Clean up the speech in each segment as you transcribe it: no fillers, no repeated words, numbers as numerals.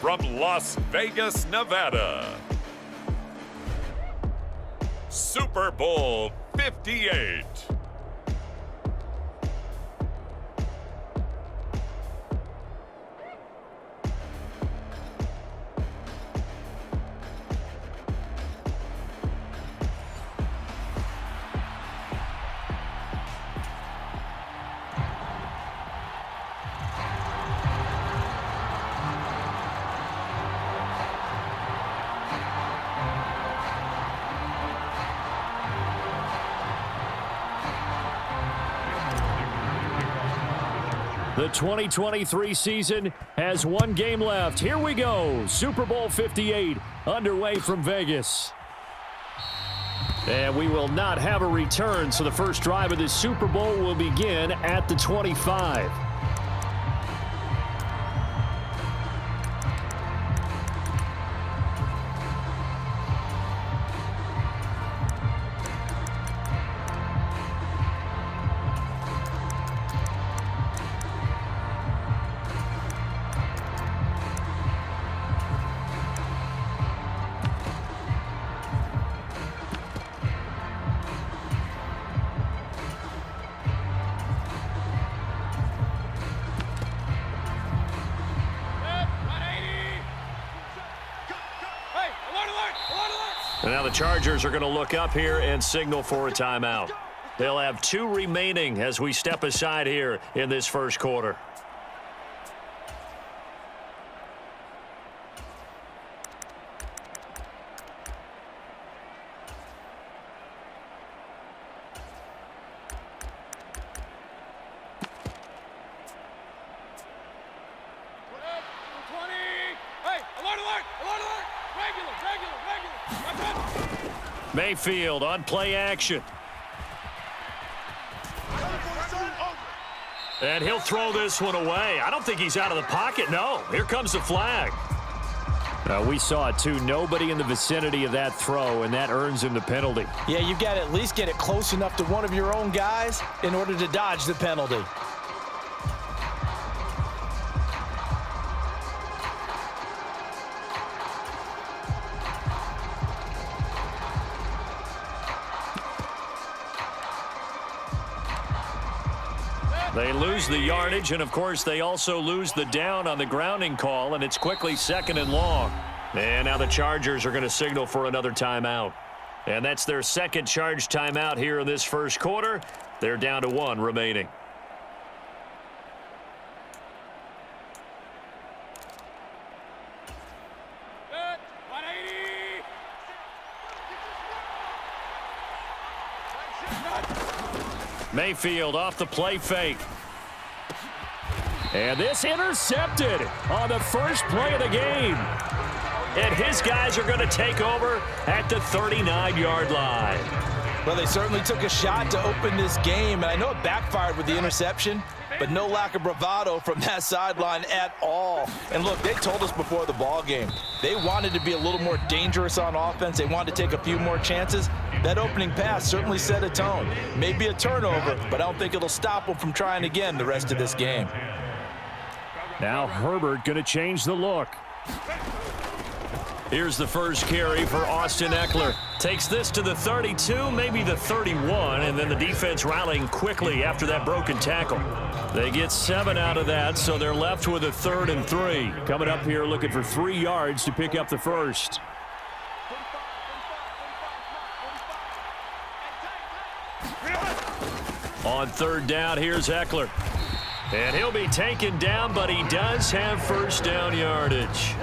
from Las Vegas, Nevada, Super Bowl 58. The 2023 season has one game left. Here we go. Super Bowl 58 underway from Vegas. And we will not have a return, so the first drive of this Super Bowl will begin at the 25. And now the Chargers are going to look up here and signal for a timeout. They'll have 2 remaining as we step aside here in this first quarter. Mayfield on play action. And he'll throw this one away. I don't think he's out of the pocket. No, here comes the flag. We saw it too. Nobody in the vicinity of that throw, and that earns him the penalty. Yeah, you've got to at least get it close enough to one of your own guys in order to dodge the penalty. They lose the yardage, and, of course, they also lose the down on the grounding call, and it's quickly 2nd and long. And now the Chargers are going to signal for another timeout. And that's their second charge timeout here in this first quarter. They're down to 1 remaining. Mayfield off the play fake. And this intercepted on the first play of the game. And his guys are going to take over at the 39-yard line. Well, they certainly took a shot to open this game, and I know it backfired with the interception, but no lack of bravado from that sideline at all. And look, they told us before the ball game, they wanted to be a little more dangerous on offense. They wanted to take a few more chances. That opening pass certainly set a tone. Maybe a turnover, but I don't think it'll stop them from trying again the rest of this game. Now Herbert going to change the look. Here's the first carry for Austin Eckler. Takes this to the 32, maybe the 31, and then the defense rallying quickly after that broken tackle. They get 7 out of that, so they're left with a 3rd and 3. Coming up here looking for 3 yards to pick up the first. On 3rd down, here's Eckler. And he'll be taken down, but he does have first down yardage.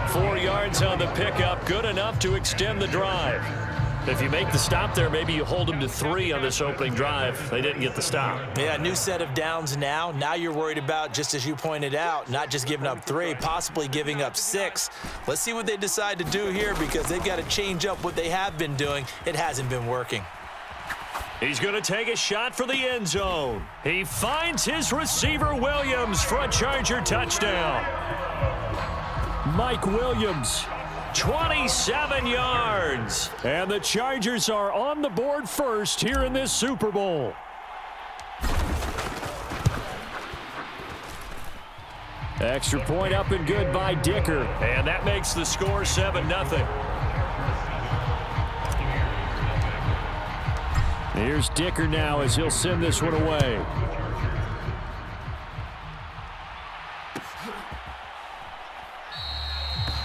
4 yards on the pickup, good enough to extend the drive. If you make the stop there, maybe you hold them to 3 on this opening drive. They didn't get the stop. Yeah, new set of downs now. Now you're worried about, just as you pointed out, not just giving up 3, possibly giving up 6. Let's see what they decide to do here, because they've got to change up what they have been doing. It hasn't been working. He's going to take a shot for the end zone. He finds his receiver, Williams, for a Charger touchdown. Mike Williams, 27 yards. And the Chargers are on the board first here in this Super Bowl. Extra point up and good by Dicker. And that makes the score 7-0. Here's Dicker now as he'll send this one away.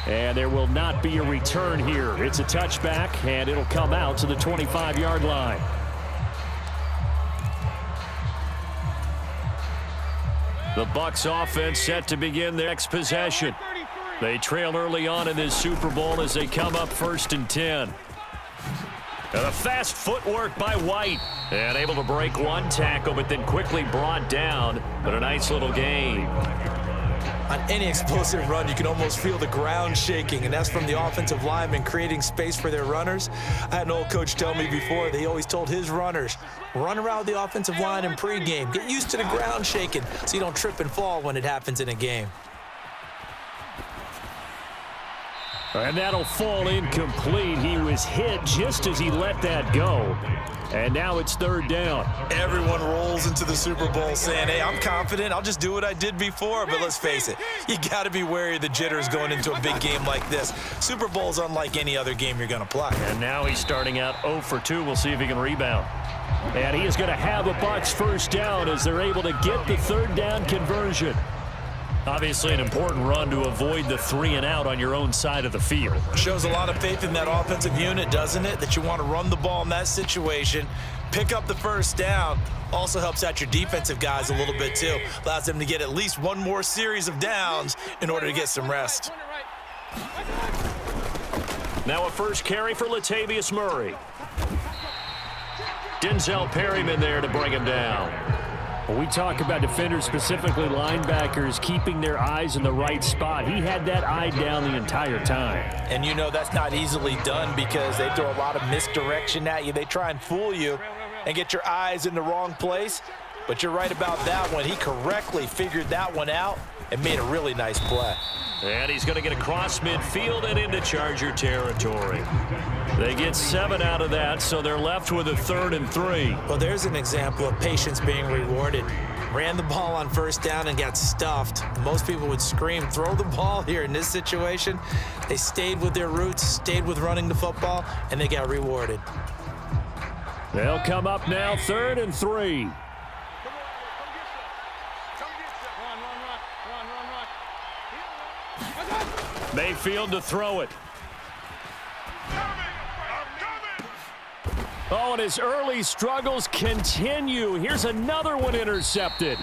And there will not be a return here. It's a touchback, and it'll come out to the 25-yard line. The Bucs offense set to begin their next possession. They trail early on in this Super Bowl as they come up 1st and 10. And a fast footwork by White. And able to break one tackle, but then quickly brought down. But a nice little gain. On any explosive run, you can almost feel the ground shaking, and that's from the offensive linemen creating space for their runners. I had an old coach tell me before, they always told his runners, run around the offensive line in pregame. Get used to the ground shaking so you don't trip and fall when it happens in a game. And that'll fall incomplete. He was hit just as he let that go. And now it's 3rd down. Everyone rolls into the Super Bowl saying, hey, I'm confident. I'll just do what I did before. But let's face it, you got to be wary of the jitters going into a big game like this. Super Bowl's unlike any other game you're going to play. And now he's starting out 0 for 2. We'll see if he can rebound. And he is going to have a Bucs 1st down as they're able to get the 3rd down conversion. Obviously an important run to avoid the 3 and out on your own side of the field. Shows a lot of faith in that offensive unit, doesn't it? That you want to run the ball in that situation, pick up the 1st down. Also helps out your defensive guys a little bit too. Allows them to get at least one more series of downs in order to get some rest. Now a first carry for Latavius Murray. Denzel Perryman there to bring him down. When we talk about defenders, specifically linebackers, keeping their eyes in the right spot, he had that eye down the entire time. And you know that's not easily done because they throw a lot of misdirection at you. They try and fool you and get your eyes in the wrong place. But you're right about that one. He correctly figured that one out and made a really nice play. And he's going to get across midfield and into Charger territory. They get 7 out of that, so they're left with a 3rd and 3. Well, there's an example of patience being rewarded. Ran the ball on 1st down and got stuffed. Most people would scream, throw the ball here. In this situation, they stayed with their roots, stayed with running the football, and they got rewarded. They'll come up now 3rd and 3. Mayfield to throw it. Oh, and his early struggles continue. Here's another one intercepted.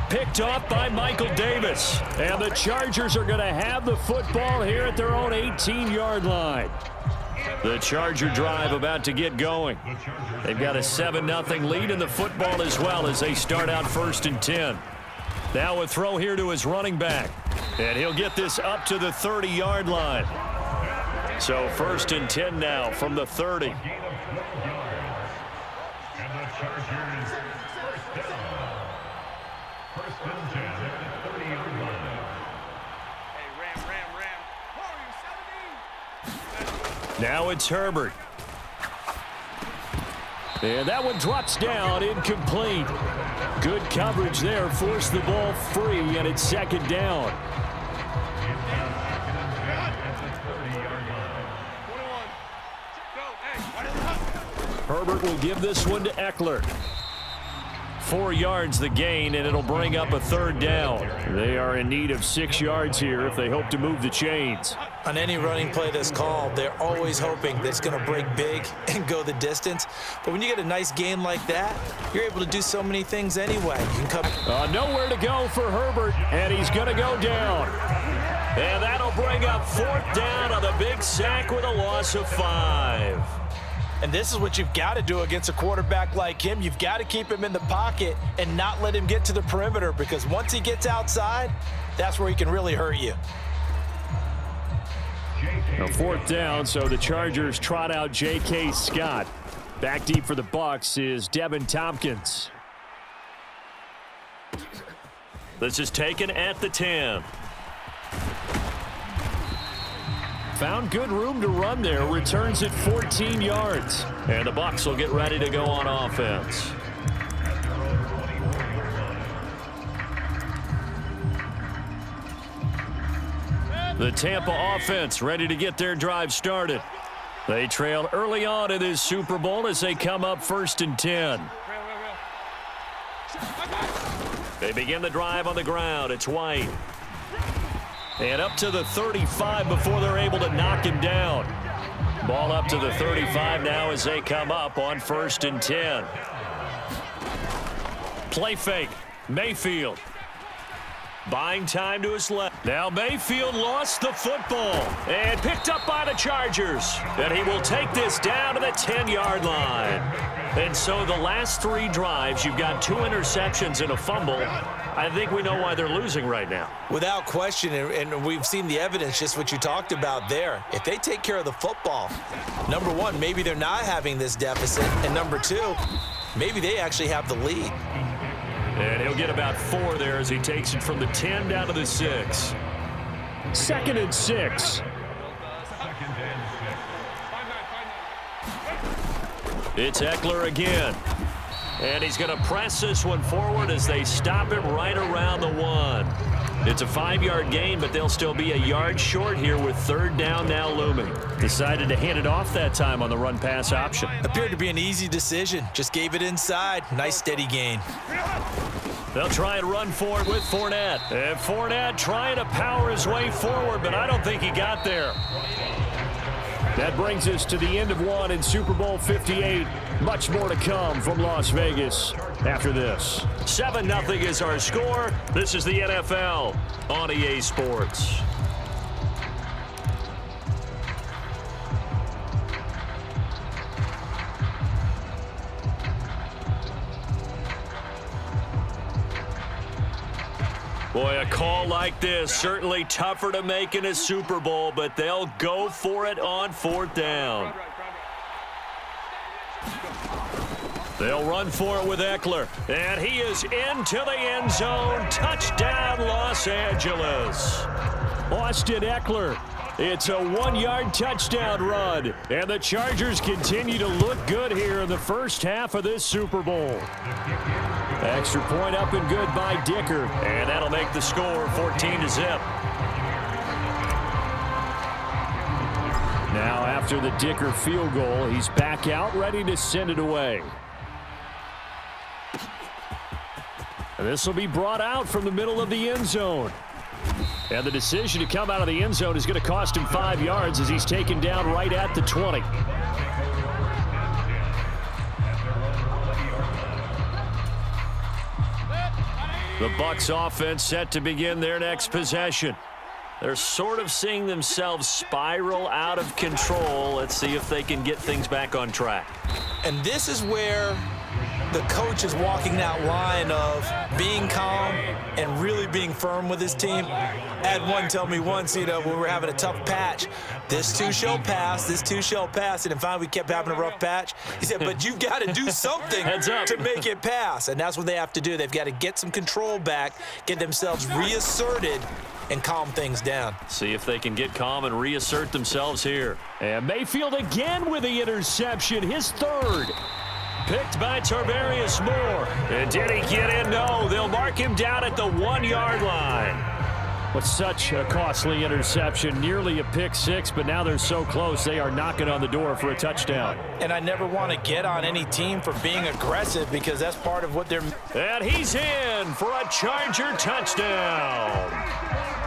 Picked off by Michael Davis. And the Chargers are going to have the football here at their own 18-yard line. The Charger drive about to get going. They've got a 7-0 lead in the football as well as they start out 1st and 10. Now a throw here to his running back. And he'll get this up to the 30-yard line. So 1st and 10 now from the 30. Now it's Herbert. And that one drops down, incomplete. Good coverage there, forced the ball free, and it's 2nd down. Herbert will give this one to Eckler. 4 yards the gain, and it'll bring up a 3rd down. They are in need of 6 yards here if they hope to move the chains. On any running play that's called, they're always hoping that it's going to break big and go the distance. But when you get a nice gain like that, you're able to do so many things anyway. You can come. Nowhere to go for Herbert, and he's going to go down. And that'll bring up 4th down on the big sack with a loss of 5. And this is what you've got to do against a quarterback like him. You've got to keep him in the pocket and not let him get to the perimeter, because once he gets outside, that's where he can really hurt you. A 4th down, so the Chargers trot out J.K. Scott. Back deep for the Bucs is Devin Tompkins. This is taken at the 10. Found good room to run there. Returns it 14 yards. And the Bucs will get ready to go on offense. The Tampa offense ready to get their drive started. They trail early on in this Super Bowl as they come up 1st and 10. They begin the drive on the ground. It's White. And up to the 35 before they're able to knock him down. Ball up to the 35 now as they come up on 1st and 10. Play fake. Mayfield. Buying time to his left. Now Mayfield lost the football and picked up by the Chargers. And he will take this down to the 10-yard line. And so the last 3 drives, you've got 2 interceptions and a fumble. I think we know why they're losing right now. Without question, and we've seen the evidence, just what you talked about there. If they take care of the football, number one, maybe they're not having this deficit. And number 2, maybe they actually have the lead. And he'll get about 4 there as he takes it from the 10 down to the 6. 2nd and 6. It's Eckler again. And he's going to press this one forward as they stop him right around the 1. It's a 5-yard gain, but they'll still be a yard short here with 3rd down now looming. Decided to hand it off that time on the run-pass option. Appeared to be an easy decision. Just gave it inside. Nice steady gain. They'll try and run for it with Fournette. And Fournette trying to power his way forward, but I don't think he got there. That brings us to the end of 1 in Super Bowl 58. Much more to come from Las Vegas after this. 7-0 is our score. This is the NFL on EA Sports. Boy, a call like this, certainly tougher to make in a Super Bowl, but they'll go for it on 4th down. They'll run for it with Eckler, and he is into the end zone. Touchdown, Los Angeles. Austin Eckler. It's a 1-yard touchdown run, and the Chargers continue to look good here in the first half of this Super Bowl. Extra point up and good by Dicker, and that'll make the score 14-0. Now after the Dicker field goal, he's back out ready to send it away. And this will be brought out from the middle of the end zone. And the decision to come out of the end zone is going to cost him 5 yards as he's taken down right at the 20. The Bucs offense set to begin their next possession. They're sort of seeing themselves spiral out of control. Let's see if they can get things back on track. And this is where the coach is walking that line of being calm and really being firm with his team. I had one tell me once, when we were having a tough patch, this too shall pass, this too shall pass. And finally we kept having a rough patch. He said, but you've got to do something to make it pass. And that's what they have to do. They've got to get some control back, get themselves reasserted, and calm things down. See if they can get calm and reassert themselves here. And Mayfield again with the interception, his 3rd. Picked by Tarvarius Moore. And did he get in? No, they'll mark him down at the 1-yard line. But such a costly interception, nearly a pick 6, but now they're so close they are knocking on the door for a touchdown. And I never want to get on any team for being aggressive because that's part of what they're... And he's in for a Charger touchdown.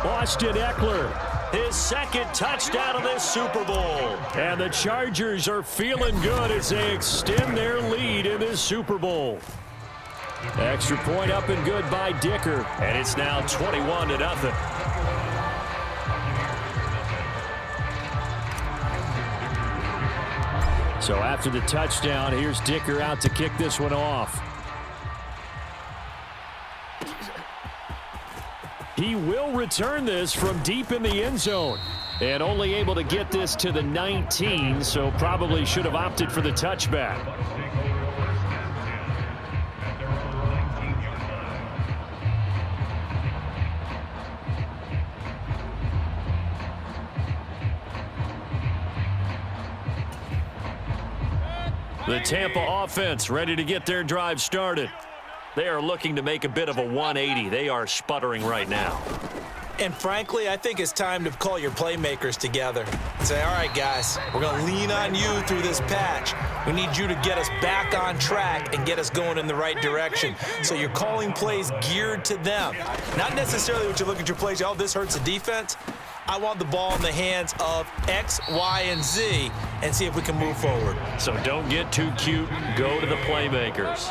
Austin Eckler, his 2nd touchdown of this Super Bowl. And the Chargers are feeling good as they extend their lead in this Super Bowl. Extra point up and good by Dicker. And it's now 21-0. So after the touchdown, here's Dicker out to kick this one off. He will return this from deep in the end zone. And only able to get this to the 19, so probably should have opted for the touchback. The Tampa offense ready to get their drive started. They are looking to make a bit of a 180. They are sputtering right now. And frankly, I think it's time to call your playmakers together and say, all right, guys, we're going to lean on you through this patch. We need you to get us back on track and get us going in the right direction. So you're calling plays geared to them. Not necessarily what you look at your plays, oh, this hurts the defense. I want the ball in the hands of X, Y, and Z and see if we can move forward. So don't get too cute. Go to the playmakers.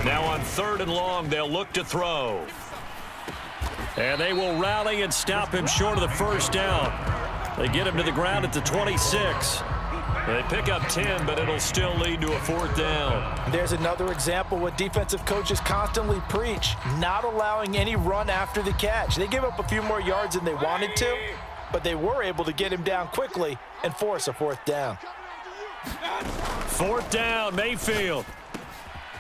Now on 3rd and long, they'll look to throw. And they will rally and stop him short of the first down. They get him to the ground at the 26. They pick up 10, but it'll still lead to a 4th down. There's another example what defensive coaches constantly preach, not allowing any run after the catch. They gave up a few more yards than they wanted to, but they were able to get him down quickly and force a 4th down. 4th down, Mayfield.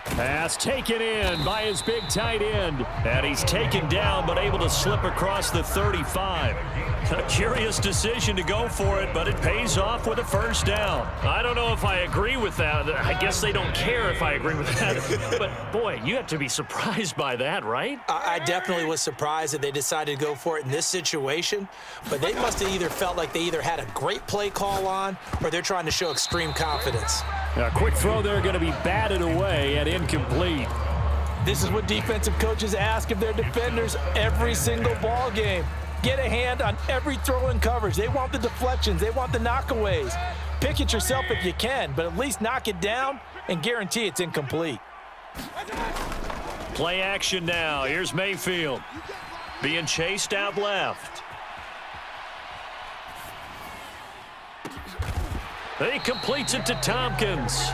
Pass taken in by his big tight end. And he's taken down, but able to slip across the 35. A curious decision to go for it, but it pays off with a 1st down. I don't know if I agree with that. I guess they don't care if I agree with that. But, boy, you have to be surprised by that, right? I definitely was surprised that they decided to go for it in this situation. But they must have either felt like they either had a great play call on or they're trying to show extreme confidence. A quick throw there going to be batted away and incomplete. This is what defensive coaches ask of their defenders every single ball game. Get a hand on every throw in coverage. They want the deflections. They want the knockaways. Pick it yourself if you can, but at least knock it down and guarantee it's incomplete. Play action now. Here's Mayfield being chased out left. He completes it to Tompkins.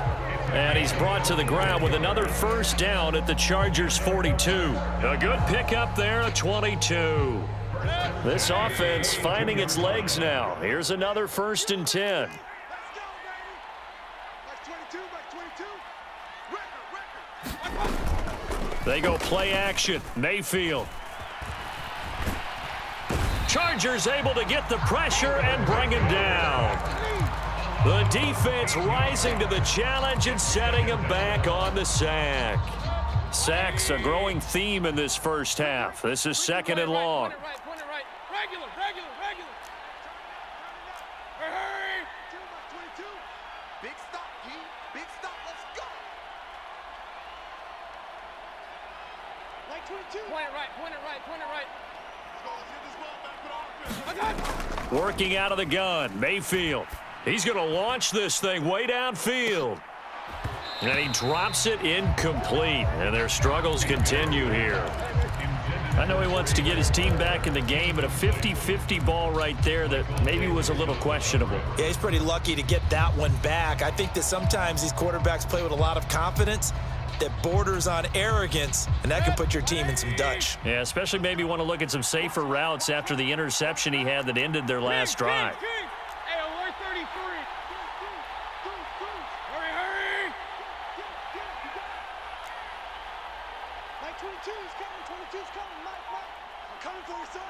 And he's brought to the ground with another 1st down at the Chargers' 42. A good pickup there, a 22. This offense finding its legs now. Here's another 1st and 10. They go play action. Mayfield. Chargers able to get the pressure and bring him down. The defense rising to the challenge and setting him back on the sack. Sacks a growing theme in this first half. This is 2nd and long. Regular. Hurry. Big stop, G. Big stop. Let's go. Like 22. Point it right. Let's go. Working out of the gun, Mayfield. He's going to launch this thing way downfield. And he drops it incomplete. And their struggles continue here. I know he wants to get his team back in the game, but a 50-50 ball right there that maybe was a little questionable. Yeah, he's pretty lucky to get that one back. I think that sometimes these quarterbacks play with a lot of confidence that borders on arrogance, and that can put your team in some Dutch. Yeah, especially maybe want to look at some safer routes after the interception he had that ended their last drive. Hey, alert 33. Hurry. Like 22's coming. Mike. I'm coming for you, son.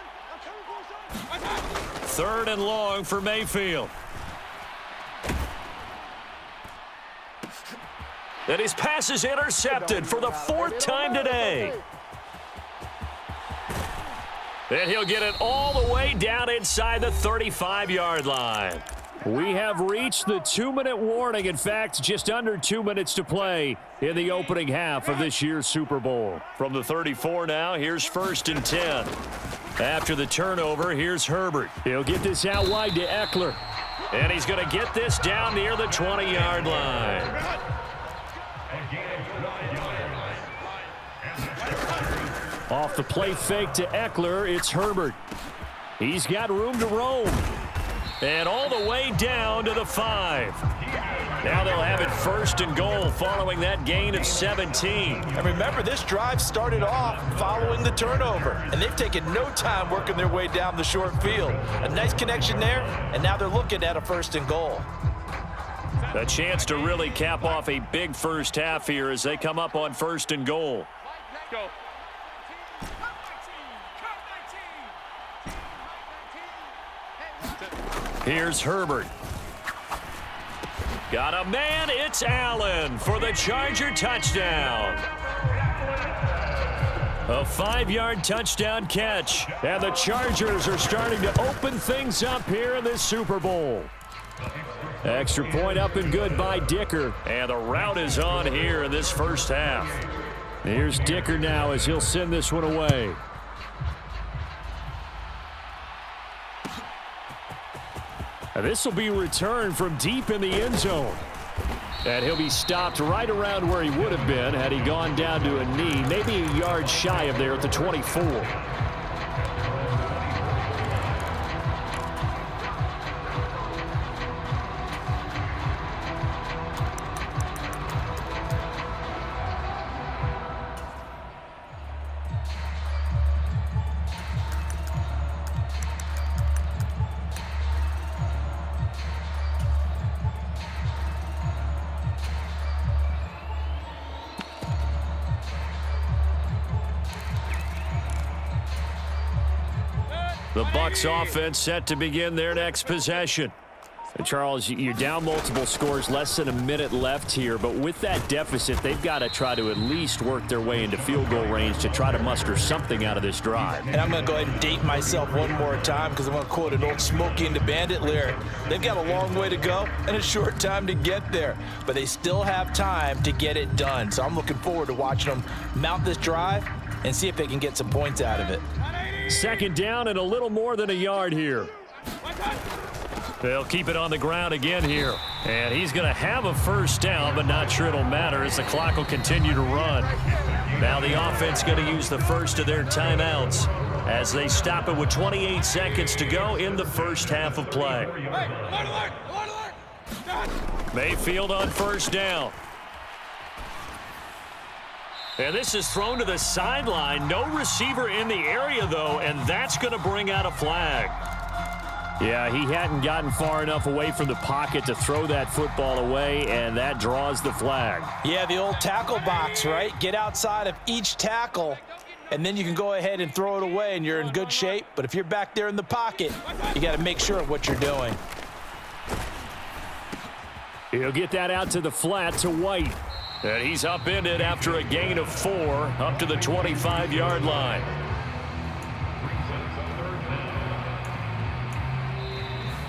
3rd and long for Mayfield. And his pass is intercepted for the 4th time today. And he'll get it all the way down inside the 35-yard line. We have reached the 2-minute warning. In fact, just under 2 minutes to play in the opening half of this year's Super Bowl. From the 34 now, here's 1st and 10. After the turnover, here's Herbert. He'll get this out wide to Eckler. And he's going to get this down near the 20-yard line. Off the play fake to Eckler, it's Herbert. He's got room to roam. And all the way down to the 5. Now they'll have it 1st and goal following that gain of 17. And remember, this drive started off following the turnover, and they've taken no time working their way down the short field. A nice connection there, and now they're looking at a 1st and goal. A chance to really cap off a big first half here as they come up on 1st and goal. Go. Here's Herbert. Got a man, it's Allen for the Charger touchdown. A 5-yard touchdown catch. And the Chargers are starting to open things up here in this Super Bowl. Extra point up and good by Dicker. And the route is on here in this first half. Here's Dicker now as he'll send this one away. And this will be returned from deep in the end zone. And he'll be stopped right around where he would have been had he gone down to a knee, maybe a yard shy of there at the 24. The Bucs offense set to begin their next possession. And Charles, you're down multiple scores, less than a minute left here, but with that deficit, they've got to try to at least work their way into field goal range to try to muster something out of this drive. And I'm going to go ahead and date myself one more time because I'm going to quote an old Smokey and the Bandit lyric. They've got a long way to go and a short time to get there, but they still have time to get it done. So I'm looking forward to watching them mount this drive and see if they can get some points out of it. Second down and a little more than a yard here. They'll keep it on the ground again here. And he's going to have a first down, but not sure it'll matter as the clock will continue to run. Now the offense going to use the first of their timeouts as they stop it with 28 seconds to go in the first half of play. Mayfield on first down. And this is thrown to the sideline. No receiver in the area, though, and that's going to bring out a flag. Yeah, he hadn't gotten far enough away from the pocket to throw that football away, and that draws the flag. Yeah, the old tackle box, right? Get outside of each tackle, and then you can go ahead and throw it away, and you're in good shape. But if you're back there in the pocket, you got to make sure of what you're doing. He'll get that out to the flat to White. And he's upended after a gain of 4 up to the 25-yard line.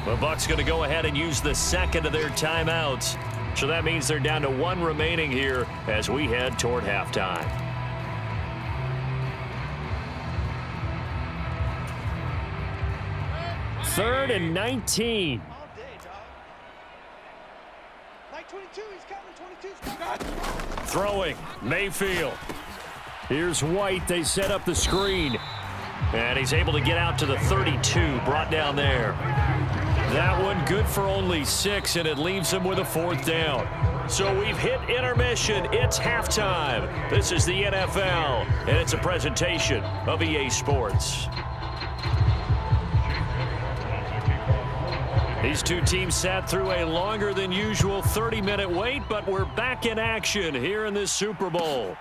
The Bucs going to go ahead and use the second of their timeouts. So that means they're down to 1 remaining here as we head toward halftime. Third and 19. Throwing, Mayfield. Here's White. They set up the screen. And he's able to get out to the 32, brought down there. That one good for only 6, and it leaves him with a 4th down. So we've hit intermission. It's halftime. This is the NFL, and it's a presentation of EA Sports. These two teams sat through a longer than usual 30-minute wait, but we're back in action here in this Super Bowl.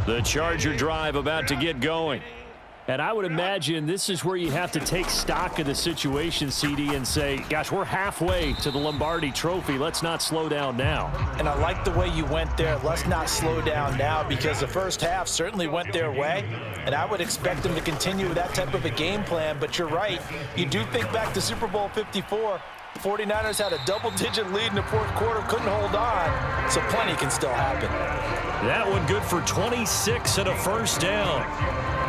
The Charger drive about to get going. And I would imagine this is where you have to take stock of the situation, CD, and say, gosh, we're halfway to the Lombardi Trophy. Let's not slow down now. And I like the way you went there. Let's not slow down now, because the first half certainly went their way. And I would expect them to continue that type of a game plan. But you're right. You do think back to Super Bowl 54. 49ers had a double-digit lead in the fourth quarter, couldn't hold on. So plenty can still happen. That one good for 26 and a first down.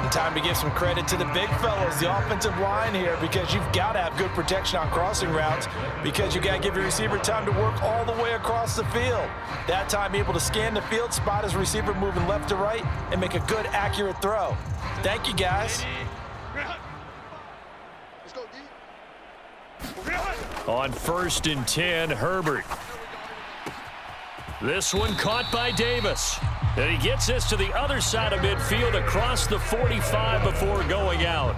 And time to give some credit to the big fellas, the offensive line here, because you've got to have good protection on crossing routes, because you got to give your receiver time to work all the way across the field. That time able to scan the field, spot his receiver moving left to right, and make a good, accurate throw. Thank you, guys. On 1st and 10, Herbert. This one caught by Davis. And he gets this to the other side of midfield across the 45 before going out.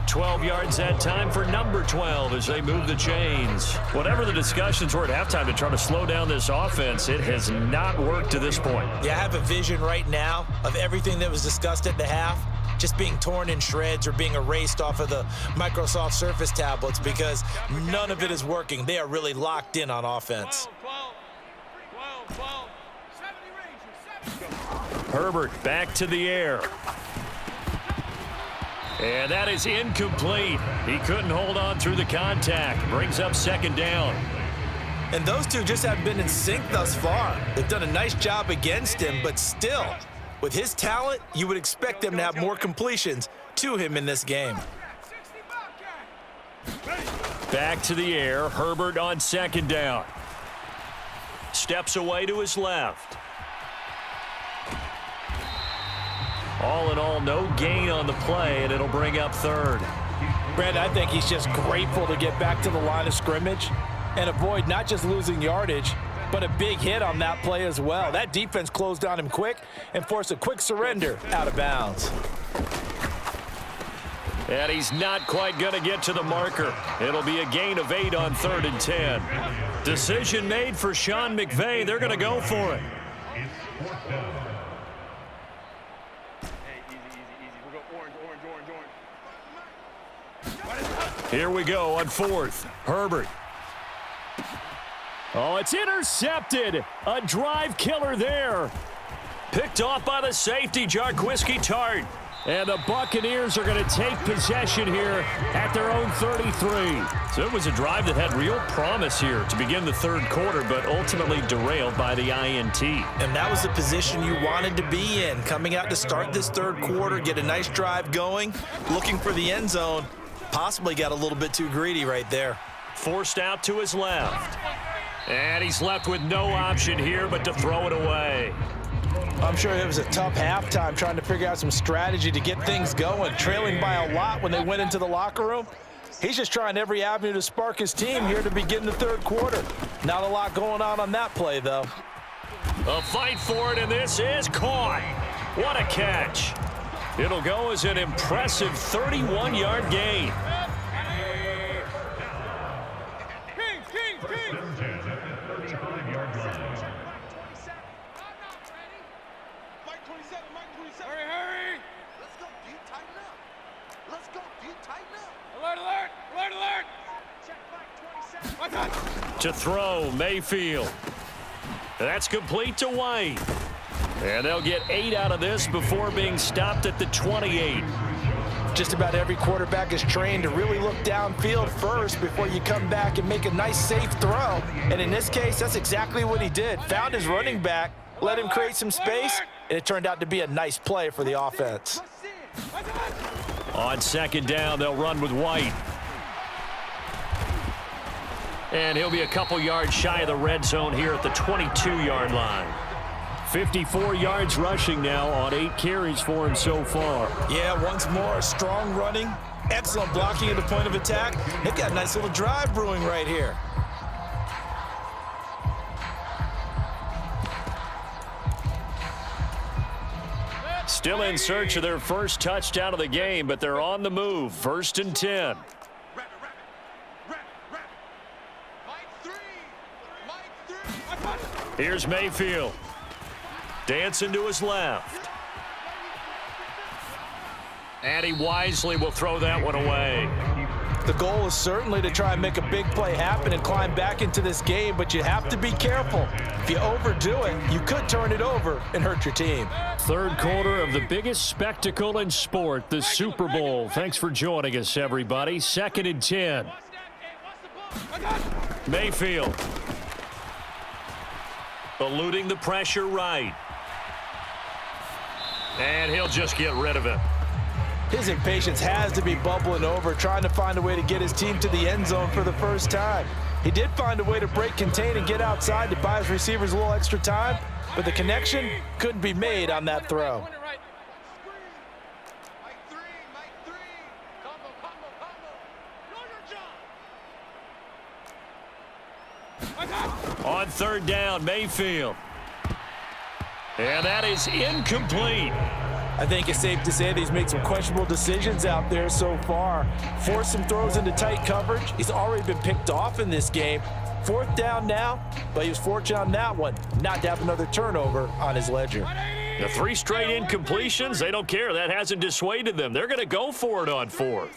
12 yards that time for number 12 as they move the chains. Whatever the discussions were at halftime to try to slow down this offense, it has not worked to this point. Yeah, I have a vision right now of everything that was discussed at the half. just being torn in shreds or being erased off of the Microsoft Surface tablets because none of it is working. They are really locked in on offense. 12. Herbert back to the air. And that is incomplete. He couldn't hold on through the contact. Brings up second down. And those two just haven't been in sync thus far. They've done a nice job against him, but still, with his talent, you would expect them to have more completions to him in this game. Back to the air. Herbert on second down. Steps away to his left. All in all, no gain on the play, and it'll bring up third. Brandon, I think he's just grateful to get back to the line of scrimmage and avoid not just losing yardage, but a big hit on that play as well. That defense closed on him quick and forced a quick surrender out of bounds. And he's not quite going to get to the marker. It'll be a gain of 8 on 3rd and 10. Decision made for Sean McVay. They're going to go for it. Here we go on 4th. Herbert. Oh, it's intercepted. A drive killer there. Picked off by the safety, Jarquiski Tart. And the Buccaneers are going to take possession here at their own 33. So it was a drive that had real promise here to begin the third quarter, but ultimately derailed by the INT. And that was the position you wanted to be in. Coming out to start this third quarter, get a nice drive going, looking for the end zone. Possibly got a little bit too greedy right there. Forced out to his left. And he's left with no option here but to throw it away. I'm sure it was a tough halftime trying to figure out some strategy to get things going, trailing by a lot when they went into the locker room. He's just trying every avenue to spark his team here to begin the third quarter. Not a lot going on that play, though. A fight for it, and this is caught. What a catch. It'll go as an impressive 31-yard gain. Hurry! Let's go, D. Tighten up. Let's go, D. Tighten up. Alert! Check back 27. To throw, Mayfield. That's complete to White. And they'll get 8 out of this before being stopped at the 28. Just about every quarterback is trained to really look downfield first before you come back and make a nice, safe throw. And in this case, that's exactly what he did. Found his running back, let him create some space, and it turned out to be a nice play for the offense. On second down, they'll run with White. And he'll be a couple yards shy of the red zone here at the 22-yard line. 54 yards rushing now on 8 carries for him so far. Yeah, once more, strong running, excellent blocking at the point of attack. They've got a nice little drive brewing right here. Still in search of their first touchdown of the game, but they're on the move. 1st and 10. Here's Mayfield. Dancing to his left. And he wisely will throw that one away. The goal is certainly to try and make a big play happen and climb back into this game, but you have to be careful. If you overdo it, you could turn it over and hurt your team. Third quarter of the biggest spectacle in sport, the Super Bowl. Thanks for joining us, everybody. 2nd and 10. Mayfield. Eluding the pressure right. And he'll just get rid of it. His impatience has to be bubbling over, trying to find a way to get his team to the end zone for the first time. He did find a way to break, contain, and get outside to buy his receivers a little extra time, but the connection couldn't be made on that throw. On 3rd down, Mayfield. And that is incomplete. I think it's safe to say that he's made some questionable decisions out there so far. Forced some throws into tight coverage. He's already been picked off in this game. 4th down now, but he was fortunate on that one not to have another turnover on his ledger. The 3 straight incompletions, they don't care. That hasn't dissuaded them. They're going to go for it on 4th.